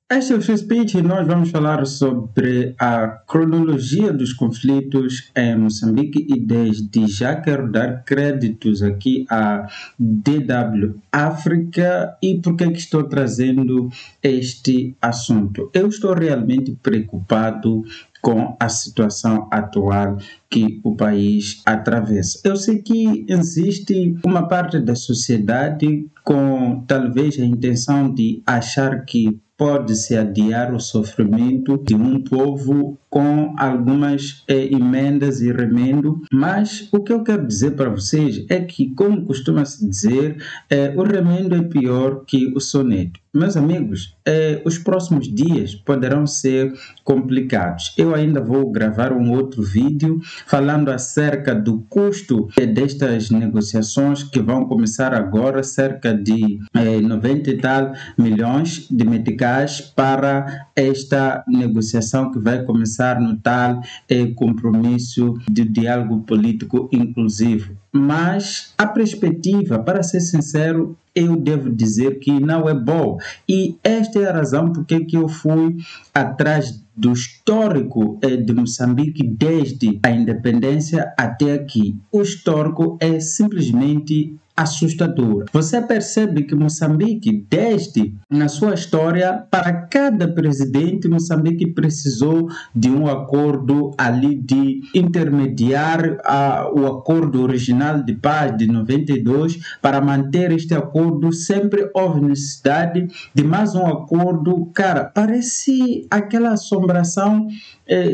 Este é o Free Speech e nós vamos falar sobre a cronologia dos conflitos em Moçambique e desde já quero dar créditos aqui à DW África e por que estou trazendo este assunto. Eu estou realmente preocupado com a situação atual que o país atravessa. Eu sei que existe uma parte da sociedade com talvez a intenção de achar que pode-se adiar o sofrimento de um povo com algumas emendas e remendo, mas o que eu quero dizer para vocês é que, como costuma-se dizer, o remendo é pior que o soneto. Meus amigos, os próximos dias poderão ser complicados. Eu ainda vou gravar um outro vídeo falando acerca do custo destas negociações que vão começar agora, cerca de 90 e tal milhões de meticais para esta negociação que vai começar no tal compromisso de diálogo político inclusivo. Mas a perspectiva, para ser sincero, eu devo dizer que não é boa. E esta é a razão porque que eu fui atrás do histórico de Moçambique desde a independência até aqui. O histórico é simplesmente assustador. Você percebe que Moçambique, desde na sua história, para cada presidente, Moçambique precisou de um acordo ali de intermediar o acordo original de paz de 92. Para manter este acordo, sempre houve necessidade de mais um acordo. Cara, parece aquela assombração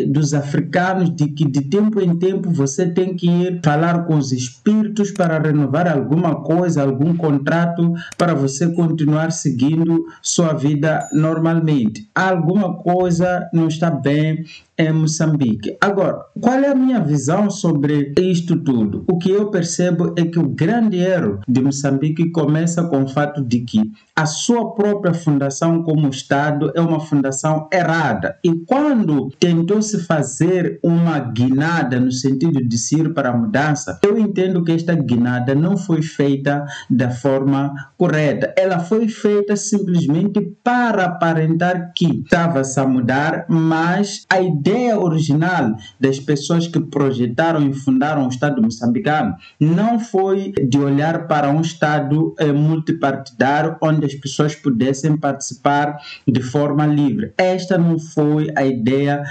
dos africanos de que de tempo em tempo você tem que ir falar com os espíritos para renovar alguma coisa, algum contrato para você continuar seguindo sua vida normalmente. Alguma coisa não está bem em Moçambique. Agora, qual é a minha visão sobre isto tudo? O que eu percebo é que o grande erro de Moçambique começa com o fato de que a sua própria fundação como Estado é uma fundação errada. E quando tentou-se fazer uma guinada no sentido de se ir para a mudança, eu entendo que esta guinada não foi feita da forma correta. Ela foi feita simplesmente para aparentar que estava-se a mudar, mas a ideia original das pessoas que projetaram e fundaram o Estado moçambicano não foi de olhar para um Estado multipartidário onde as pessoas pudessem participar de forma livre. Esta não foi a ideia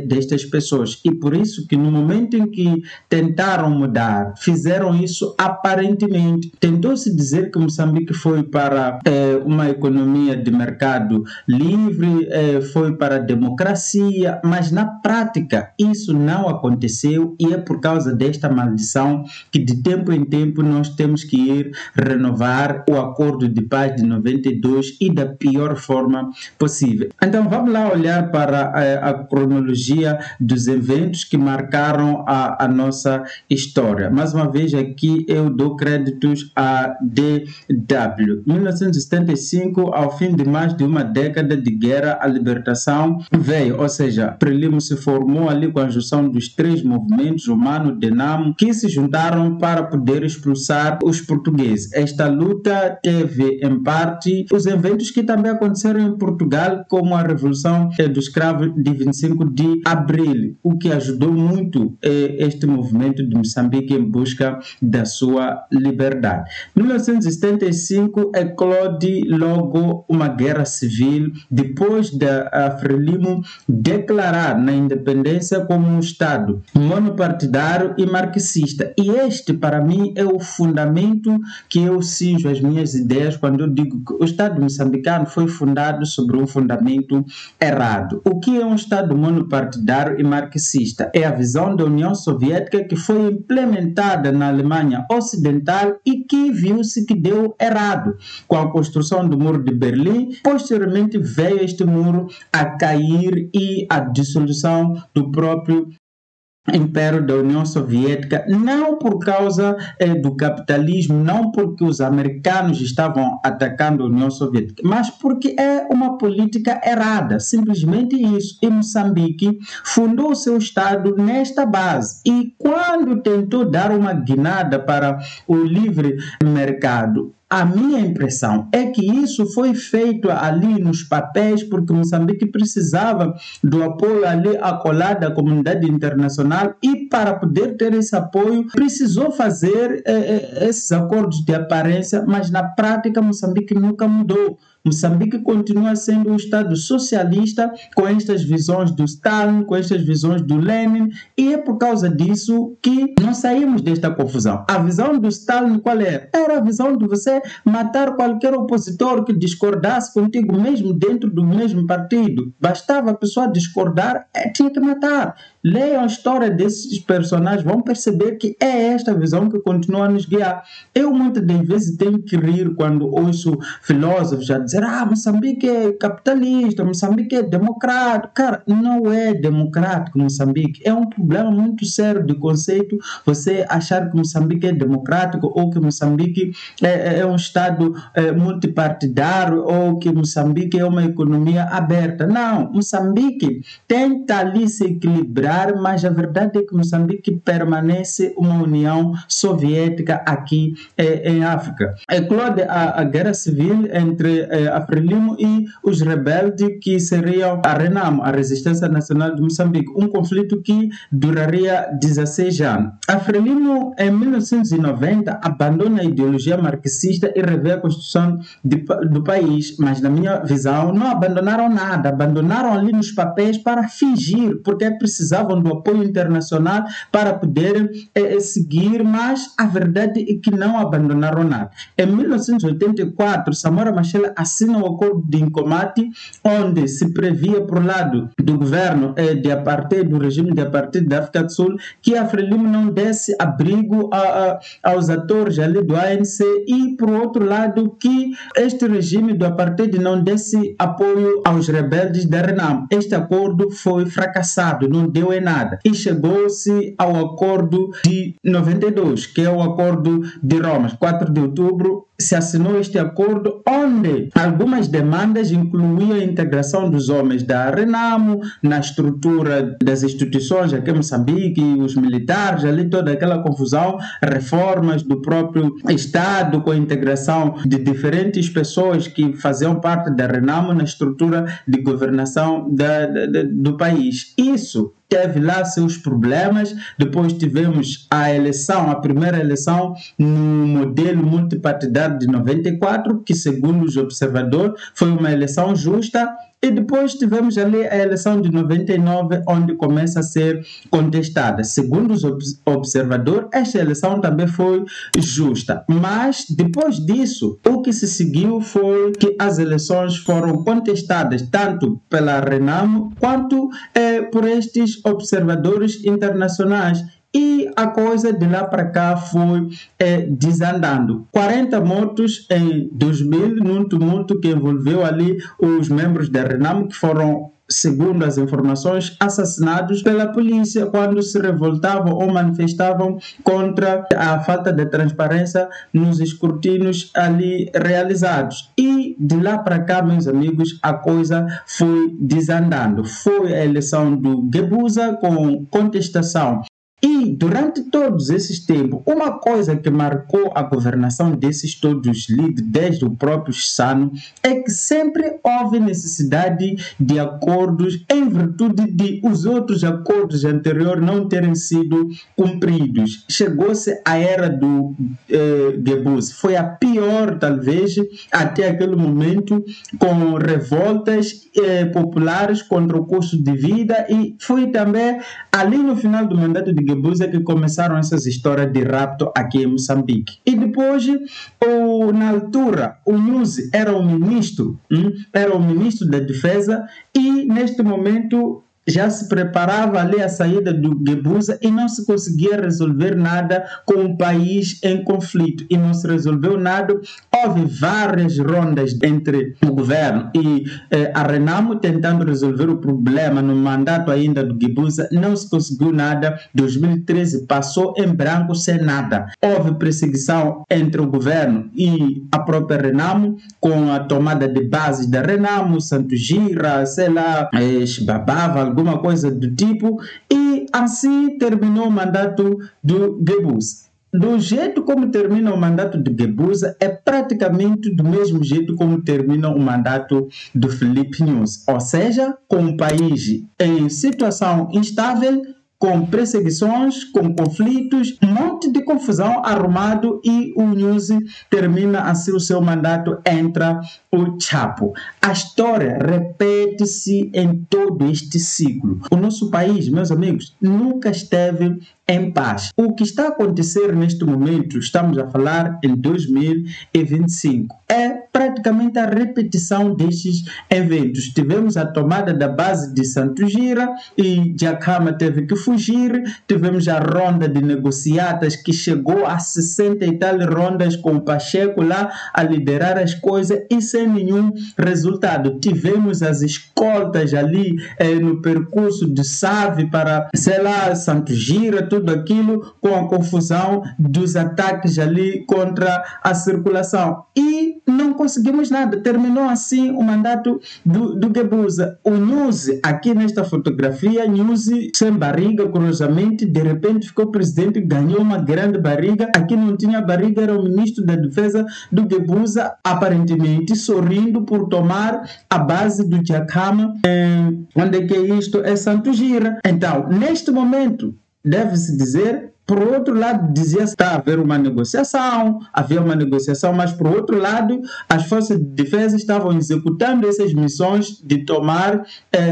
destas pessoas e por isso que no momento em que tentaram mudar, fizeram isso aparentemente. Tentou-se dizer que Moçambique foi para uma economia de mercado livre, foi para a democracia, mas na prática isso não aconteceu e é por causa desta maldição que de tempo em tempo nós temos que ir renovar o acordo de paz de 92 e da pior forma possível. Então vamos lá olhar para a cronologia dos eventos que marcaram a nossa história. Mais uma vez aqui eu dou créditos a DW. 1975, ao fim de mais de uma década de guerra, a libertação veio, ou seja, Frelimo se formou ali com a junção dos três movimentos, Humano, Denamo, que se juntaram para poder expulsar os portugueses. Esta luta teve, em parte, os eventos que também aconteceram em Portugal, como a Revolução dos Cravos de 25 de abril, o que ajudou muito este movimento de Moçambique em busca da sua liberdade. Em 1975, eclode logo uma guerra civil, depois da Frelimo declarar na independência como um Estado monopartidário e marxista. E este, para mim, é o fundamento que eu cinjo as minhas ideias quando eu digo que o Estado moçambicano foi fundado sobre um fundamento errado. O que é um Estado monopartidário e marxista? É a visão da União Soviética que foi implementada na Alemanha Ocidental e que viu-se que deu errado. Com a construção do Muro de Berlim, posteriormente veio este muro a cair e a dissolução do próprio Império da União Soviética, não por causa do capitalismo, não porque os americanos estavam atacando a União Soviética, mas porque é uma política errada, simplesmente isso. E Moçambique fundou seu Estado nesta base e quando tentou dar uma guinada para o livre mercado, A minha impressão é que isso foi feito ali nos papéis porque Moçambique precisava do apoio ali acolado da comunidade internacional e para poder ter esse apoio precisou fazer esses acordos de aparência, mas na prática Moçambique nunca mudou. Moçambique continua sendo um Estado socialista com estas visões do Stalin, com estas visões do Lenin, e é por causa disso que nós saímos desta confusão. A visão do Stalin qual era? Era a visão de você matar qualquer opositor que discordasse contigo, mesmo dentro do mesmo partido. Bastava a pessoa discordar, tinha que matar. Leiam a história desses personagens, vão perceber que é esta visão que continua a nos guiar. Eu muitas das vezes tenho que rir quando ouço filósofos já dizer Moçambique é capitalista, Moçambique é democrático. Cara, não é democrático Moçambique. É um problema muito sério de conceito você achar que Moçambique é democrático ou que Moçambique é um Estado multipartidário ou que Moçambique é uma economia aberta. Não, Moçambique tenta ali se equilibrar, mas a verdade é que Moçambique permanece uma União Soviética aqui em África. Eclode a guerra civil entre a Frelimo e os rebeldes que seriam a Renamo, a Resistência Nacional de Moçambique, um conflito que duraria 16 anos. A Frelimo, em 1990, abandona a ideologia marxista e revê a Constituição do país, mas na minha visão não abandonaram nada, abandonaram ali nos papéis para fingir, porque precisavam do apoio internacional para poderem seguir, mas a verdade é que não abandonaram nada. Em 1984, Samora Machel assina o acordo de Incomate, onde se previa por lado do governo de apartheid, do regime de apartheid da África do Sul, que a Frelimo não desse abrigo aos atores ali do ANC e, por outro lado, que este regime do apartheid não desse apoio aos rebeldes da Renamo. Este acordo foi fracassado, não deu em nada. E chegou-se ao acordo de 92, que é o acordo de Roma. 4 de outubro se assinou este acordo, onde algumas demandas incluíam a integração dos homens da Renamo na estrutura das instituições aqui em Moçambique, os militares, ali toda aquela confusão, reformas do próprio Estado com a integração de diferentes pessoas que faziam parte da Renamo na estrutura de governação do país. Isso teve lá seus problemas. Depois tivemos a eleição, a primeira eleição no modelo multipartidário de 94, que segundo os observadores foi uma eleição justa. E depois tivemos ali a eleição de 99, onde começa a ser contestada. Segundo os observadores, esta eleição também foi justa. Mas, depois disso, o que se seguiu foi que as eleições foram contestadas tanto pela Renamo quanto por estes observadores internacionais. E a coisa de lá para cá foi desandando. 40 mortos em 2000, num tumulto que envolveu ali os membros da Renamo, que foram, segundo as informações, assassinados pela polícia quando se revoltavam ou manifestavam contra a falta de transparência nos escrutínios ali realizados. E de lá para cá, meus amigos, a coisa foi desandando. Foi a eleição do Gebuza com contestação. E durante todos esses tempos, uma coisa que marcou a governação desses todos líderes, desde o próprio Sano, é que sempre houve necessidade de acordos em virtude de os outros acordos anteriores não terem sido cumpridos. Chegou-se a era do Gebuza. Foi a pior, talvez, até aquele momento, com revoltas populares contra o custo de vida, e foi também ali no final do mandato de Gebuza que começaram essas histórias de rapto aqui em Moçambique. E depois, na altura, o Nyusi era o ministro da Defesa, e neste momento já se preparava ali a saída do Gebuza e não se conseguia resolver nada com o país em conflito. E não se resolveu nada. Houve várias rondas entre o governo e a Renamo tentando resolver o problema no mandato ainda do Gebuza. Não se conseguiu nada. 2013 passou em branco sem nada. Houve perseguição entre o governo e a própria Renamo, com a tomada de base da Renamo, Santo Gira, sei lá, Xibabava, alguma coisa do tipo, e assim terminou o mandato do Gebuza. do jeito como termina o mandato de Guebuza é praticamente do mesmo jeito como termina o mandato do Filipe Nyusi, ou seja, com o país em situação instável, com perseguições, com conflitos, um monte de confusão arrumado, e o Nyusi termina assim o seu mandato, entra o Chapo. A história repete-se em todo este ciclo. O nosso país, meus amigos, nunca esteve em paz. O que está a acontecer neste momento, estamos a falar em 2025, é praticamente a repetição destes eventos. Tivemos a tomada da base de Santo Gira e Dhlakama teve que fugir, tivemos a ronda de negociatas que chegou a 60 e tal rondas com o Pacheco lá a liderar as coisas e sem nenhum resultado. Tivemos as escoltas ali no percurso de Save para, sei lá, Santo Gira, tudo aquilo, com a confusão dos ataques ali contra a circulação. E não conseguimos nada. Terminou assim o mandato do Guebuza. O Nyusi, aqui nesta fotografia, Nyusi sem barriga, curiosamente, de repente ficou presidente, ganhou uma grande barriga. Aqui não tinha barriga, era o ministro da Defesa do Guebuza, aparentemente sorrindo por tomar a base do Dhlakama. Onde é que é isto? É Santo Gira. Então, neste momento, deve-se dizer, por outro lado, dizia-se que está a haver uma negociação, havia uma negociação, mas por outro lado, as forças de defesa estavam executando essas missões de tomar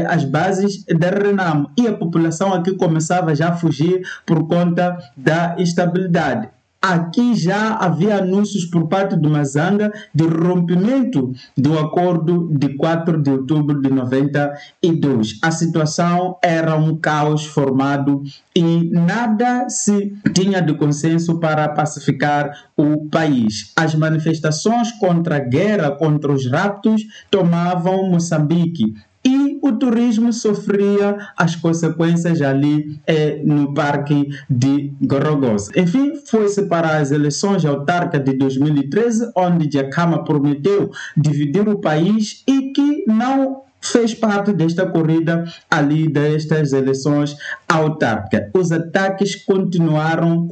as bases da Renamo, e a população aqui começava já a fugir por conta da instabilidade. Aqui já havia anúncios por parte do Mazanga de rompimento do acordo de 4 de outubro de 92. A situação era um caos formado e nada se tinha de consenso para pacificar o país. As manifestações contra a guerra, contra os raptos, tomavam Moçambique. E o turismo sofria as consequências ali no Parque de Gorongosa. Enfim, foi-se para as eleições autárquicas de 2013, onde Dhlakama prometeu dividir o país e que não fez parte desta corrida ali destas eleições autárquicas. Os ataques continuaram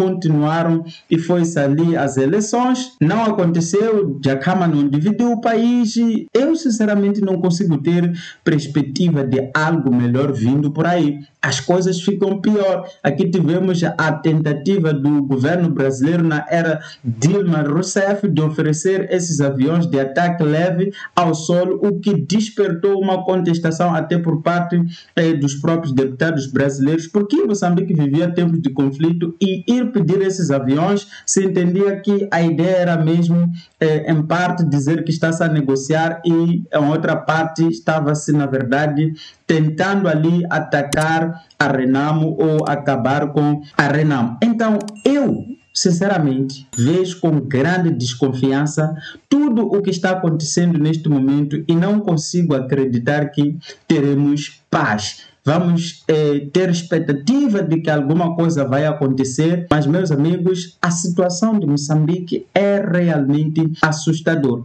e foi-se ali as eleições. Não aconteceu, Dhlakama não dividiu o país. Eu sinceramente não consigo ter perspectiva de algo melhor vindo por aí. As coisas ficam pior. Aqui tivemos a tentativa do governo brasileiro na era Dilma Rousseff de oferecer esses aviões de ataque leve ao solo, o que despertou uma contestação até por parte dos próprios deputados brasileiros, porque Moçambique vivia tempos de conflito e ir pedir esses aviões, se entendia que a ideia era mesmo, em parte, dizer que está-se a negociar e, em outra parte, estava-se, na verdade, tentando ali atacar a Renamo ou acabar com a Renamo. Então, eu sinceramente vejo com grande desconfiança tudo o que está acontecendo neste momento e não consigo acreditar que teremos paz. Vamos ter expectativa de que alguma coisa vai acontecer, mas, meus amigos, a situação de Moçambique é realmente assustadora.